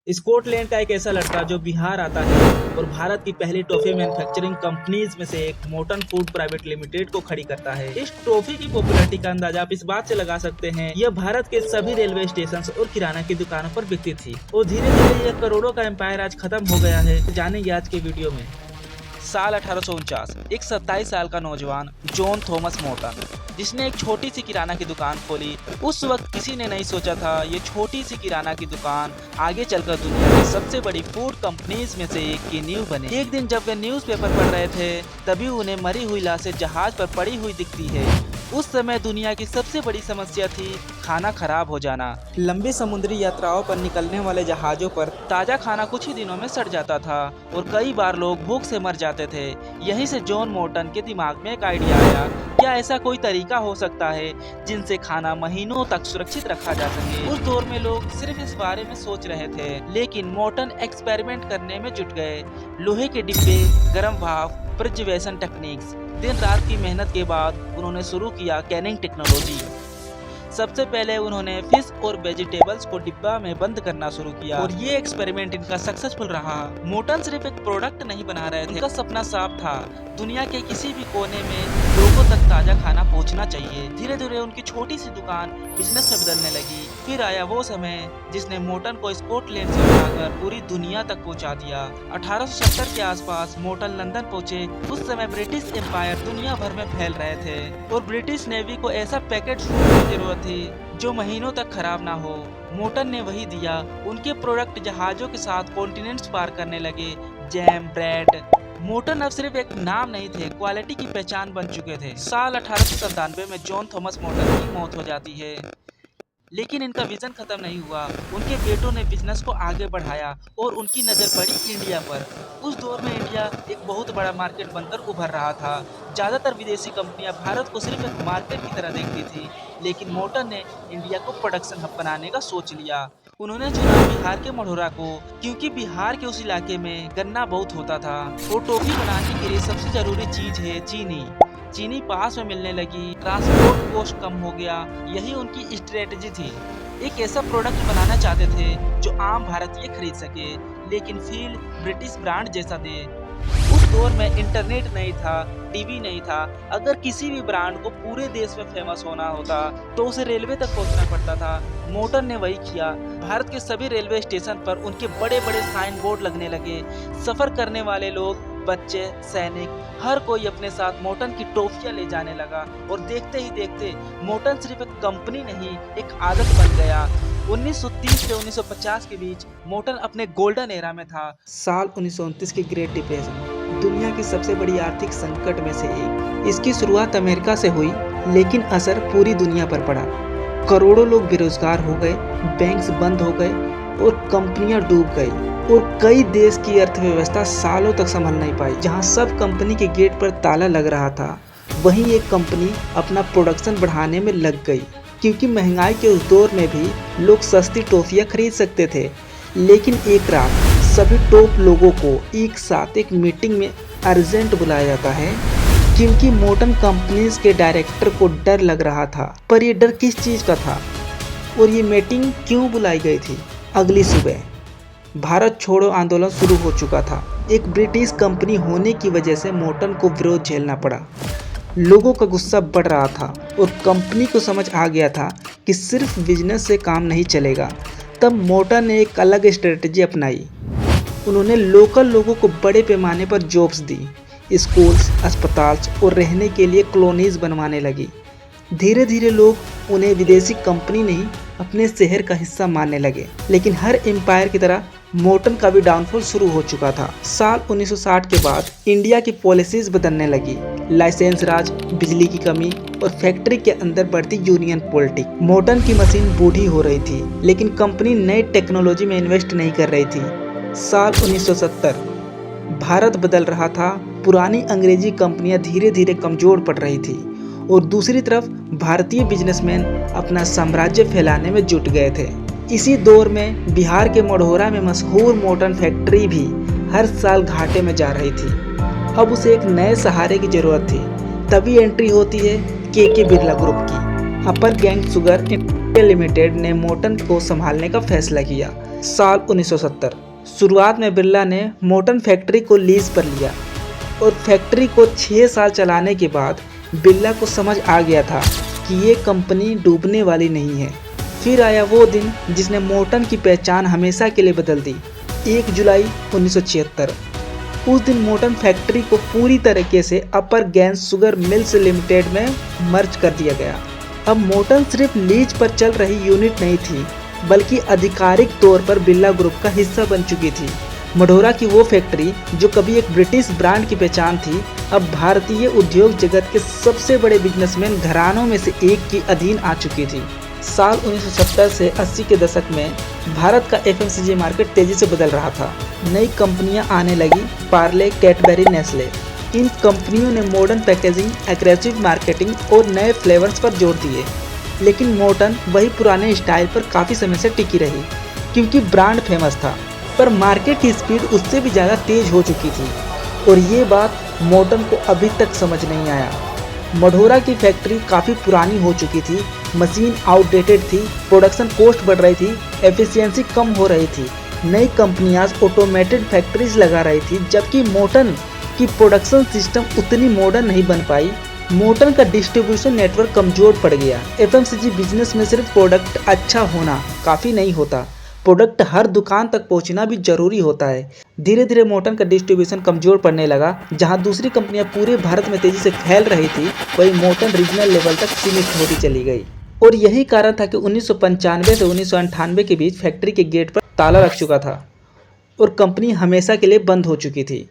Scotland का एक ऐसा लड़का जो बिहार आता है और भारत की पहली टॉफी मैन्युफैक्चरिंग कंपनीज में से एक मोटन फूड प्राइवेट लिमिटेड को खड़ी करता है। इस टॉफी की पॉपुलैरिटी का अंदाजा आप इस बात से लगा सकते हैं, यह भारत के सभी रेलवे स्टेशन और किराना की दुकानों पर बिकती थी और धीरे धीरे यह करोड़ों का एम्पायर आज खत्म हो गया है। जानेंगे आज के वीडियो में। साल 1849, एक 27 साल का नौजवान जॉन थॉमस मोटन, जिसने एक छोटी सी किराना की दुकान खोली। उस वक्त किसी ने नहीं सोचा था ये छोटी सी किराना की दुकान आगे चलकर दुनिया की सबसे बड़ी फूड कंपनीज में से एक की नींव बने। एक दिन जब वे न्यूज़पेपर पढ़ रहे थे, तभी उन्हें मरी हुई लाशें जहाज पर पड़ी हुई दिखती है। उस समय दुनिया की सबसे बड़ी समस्या थी खाना खराब हो जाना। लंबी समुद्री यात्राओं पर निकलने वाले जहाजों पर ताज़ा खाना कुछ ही दिनों में सड़ जाता था और कई बार लोग भूख से मर जाते थे। यहीं से जॉन मोर्टन के दिमाग में एक आइडिया आया, क्या ऐसा कोई तरीका हो सकता है जिनसे खाना महीनों तक सुरक्षित रखा जा सके। उस दौर में लोग सिर्फ इस बारे में सोच रहे थे, लेकिन मोर्टन एक्सपेरिमेंट करने में जुट गए। लोहे के डिब्बे, गर्म भाप, प्रिजर्वेशन टेक्निक्स, दिन रात की मेहनत के बाद उन्होंने शुरू किया कैनिंग टेक्नोलॉजी। सबसे पहले उन्होंने फिश और वेजिटेबल्स को डिब्बा में बंद करना शुरू किया और ये एक्सपेरिमेंट इनका सक्सेसफुल रहा। मोटन सिर्फ एक प्रोडक्ट नहीं बना रहे थे, उनका सपना साफ था, दुनिया के किसी भी कोने में लोगों तक ताजा खाना पहुंचना चाहिए। धीरे धीरे उनकी छोटी सी दुकान बिजनेस में बदलने लगी। फिर आया वो समय जिसने मोटन को स्कॉटलैंड से उठाकर पूरी दुनिया तक पहुंचा दिया। 1870 के आसपास मोटन लंदन पहुंचे। उस समय ब्रिटिश एम्पायर दुनिया भर में फैल रहे थे और ब्रिटिश नेवी को ऐसा पैकेट फूड की जरूरत थी जो महीनों तक खराब ना हो। मोटन ने वही दिया। उनके प्रोडक्ट जहाजों के साथ कॉन्टिनेंट्स पार करने लगे। Jam, bread. मोटन अब सिर्फ एक नाम नहीं थे, क्वालिटी की पहचान बन चुके थे। साल 1897 में जॉन थॉमस मोटन की मौत हो जाती है, लेकिन इनका विजन खत्म नहीं हुआ। उनके बेटों ने बिजनेस को आगे बढ़ाया और उनकी नज़र पड़ी इंडिया पर। उस दौर में इंडिया एक बहुत बड़ा मार्केट बनकर उभर रहा था। ज़्यादातर विदेशी कंपनियां भारत को सिर्फ एक मार्केट की तरह देखती थी, लेकिन मोटन ने इंडिया को प्रोडक्शन हब बनाने का सोच लिया। उन्होंने चुना बिहार के मढ़ौरा को, क्योंकि बिहार के उस इलाके में गन्ना बहुत होता था और टॉफी बनाने के लिए सबसे ज़रूरी चीज़ है चीनी। चीनी पास में मिलने लगी, ट्रांसपोर्ट कॉस्ट कम हो गया। यही उनकी स्ट्रेटजी थी। एक ऐसा प्रोडक्ट बनाना चाहते थे जो आम भारतीय खरीद सके, लेकिन फील ब्रिटिश ब्रांड जैसा दे। उस दौर में इंटरनेट नहीं था, टीवी नहीं था। अगर किसी भी ब्रांड को पूरे देश में फेमस होना होता तो उसे रेलवे तक पहुंचना पड़ता था। मोटन ने वही किया। भारत के सभी रेलवे स्टेशन पर उनके बड़े बड़े साइन बोर्ड लगने लगे। सफर करने वाले लोग, बच्चे, सैनिक, हर कोई अपने साथ मोटन की टॉफियां ले जाने लगा और देखते ही देखते मोटन सिर्फ एक कंपनी नहीं, एक आदत बन गया। 1930 से 1950 के बीच मोटन अपने गोल्डन एरा में था। साल 1929 की ग्रेट डिप्रेशन दुनिया की सबसे बड़ी आर्थिक संकट में से एक। इसकी शुरुआत अमेरिका से हुई, लेकिन असर पूरी दुनिया पर पड़ा। करोड़ों लोग बेरोजगार हो गए, बैंक्स बंद हो गए और कंपनियां डूब गई और कई देश की अर्थव्यवस्था सालों तक संभल नहीं पाई। जहां सब कंपनी के गेट पर ताला लग रहा था, वहीं एक कंपनी अपना प्रोडक्शन बढ़ाने में लग गई, क्योंकि महंगाई के उस दौर में भी लोग सस्ती टॉफियां खरीद सकते थे। लेकिन एक रात सभी टॉप लोगों को एक साथ एक मीटिंग में अर्जेंट बुलाया जाता है, क्योंकि मोटन कंपनीज के डायरेक्टर को डर लग रहा था। पर ये डर किस चीज़ का था और ये मीटिंग क्यों बुलाई गई थी? अगली सुबह भारत छोड़ो आंदोलन शुरू हो चुका था। एक ब्रिटिश कंपनी होने की वजह से मोटन को विरोध झेलना पड़ा। लोगों का गुस्सा बढ़ रहा था और कंपनी को समझ आ गया था कि सिर्फ बिजनेस से काम नहीं चलेगा। तब मोटन ने एक अलग स्ट्रेटजी अपनाई। उन्होंने लोकल लोगों को बड़े पैमाने पर जॉब्स दी। स्कूल्स, अस्पताल और रहने के लिए कॉलोनीज बनवाने लगी। धीरे धीरे लोग उन्हें विदेशी कंपनी नहीं, अपने शहर का हिस्सा मानने लगे। लेकिन हर एम्पायर की तरह मोटन का भी डाउनफॉल शुरू हो चुका था। साल 1960 के बाद इंडिया की पॉलिसीज बदलने लगी। लाइसेंस राज, बिजली की कमी और फैक्ट्री के अंदर बढ़ती यूनियन पॉलिटिक्स। मोटन की मशीन बूढ़ी हो रही थी, लेकिन कंपनी नई टेक्नोलॉजी में इन्वेस्ट नहीं कर रही थी। साल 1970 भारत बदल रहा था। पुरानी अंग्रेजी कंपनियां धीरे धीरे कमजोर पड़ रही थी और दूसरी तरफ भारतीय बिजनेसमैन अपना साम्राज्य फैलाने में जुट गए थे। इसी दौर में बिहार के मढ़ौरा में मशहूर मोटन फैक्ट्री भी हर साल घाटे में जा रही थी। अब उसे एक नए सहारे की जरूरत थी। तभी एंट्री होती है के बिरला ग्रुप की। अपर गैंग शुगर लिमिटेड ने मोटन को संभालने का फैसला किया। साल 1970 शुरुआत में बिरला ने मोटन फैक्ट्री को लीज पर लिया और फैक्ट्री को 6 साल चलाने के बाद बिरला को समझ आ गया था कि ये कंपनी डूबने वाली नहीं है। फिर आया वो दिन जिसने मोटन की पहचान हमेशा के लिए बदल दी। 1 जुलाई 1976 उस दिन मोटन फैक्ट्री को पूरी तरीके से अपर गैंज शुगर मिल्स लिमिटेड में मर्ज कर दिया गया। अब मोटन सिर्फ लीज पर चल रही यूनिट नहीं थी, बल्कि आधिकारिक तौर पर बिरला ग्रुप का हिस्सा बन चुकी थी। मढोरा की वो फैक्ट्री जो कभी एक ब्रिटिश ब्रांड की पहचान थी, अब भारतीय उद्योग जगत के सबसे बड़े बिजनेसमैन घरानों में से एक की अधीन आ चुकी थी। साल 1970 से 80 के दशक में भारत का एफएमसीजी मार्केट तेजी से बदल रहा था। नई कंपनियां आने लगी, पार्ले, कैडबरी, नेस्ले। इन कंपनियों ने मॉडर्न पैकेजिंग, एग्रेसिव मार्केटिंग और नए फ्लेवर्स पर जोर दिए। लेकिन मोटन वही पुराने स्टाइल पर काफ़ी समय से टिकी रही, क्योंकि ब्रांड फेमस था। पर मार्केट की स्पीड उससे भी ज़्यादा तेज हो चुकी थी और ये बात मोटन को अभी तक समझ नहीं आया। मढोरा की फैक्ट्री काफ़ी पुरानी हो चुकी थी, मशीन आउटडेटेड थी, प्रोडक्शन कॉस्ट बढ़ रही थी, एफिशिएंसी कम हो रही थी। नई कंपनियां ऑटोमेटेड फैक्ट्रीज लगा रही थी, जबकि मोटन की प्रोडक्शन सिस्टम उतनी मॉडर्न नहीं बन पाई। मोटन का डिस्ट्रीब्यूशन नेटवर्क कमजोर पड़ गया। एफएमसीजी बिजनेस में सिर्फ प्रोडक्ट अच्छा होना काफ़ी नहीं होता, प्रोडक्ट हर दुकान तक पहुंचना भी जरूरी होता है। धीरे धीरे मोटन का डिस्ट्रीब्यूशन कमजोर पड़ने लगा। जहां दूसरी कंपनियां पूरे भारत में तेजी से फैल रही थी, वही मोटन रीजनल लेवल तक सीमित होती चली गई। और यही कारण था कि 1995 से 1998 के बीच फैक्ट्री के गेट पर ताला लग चुका था और कंपनी हमेशा के लिए बंद हो चुकी थी।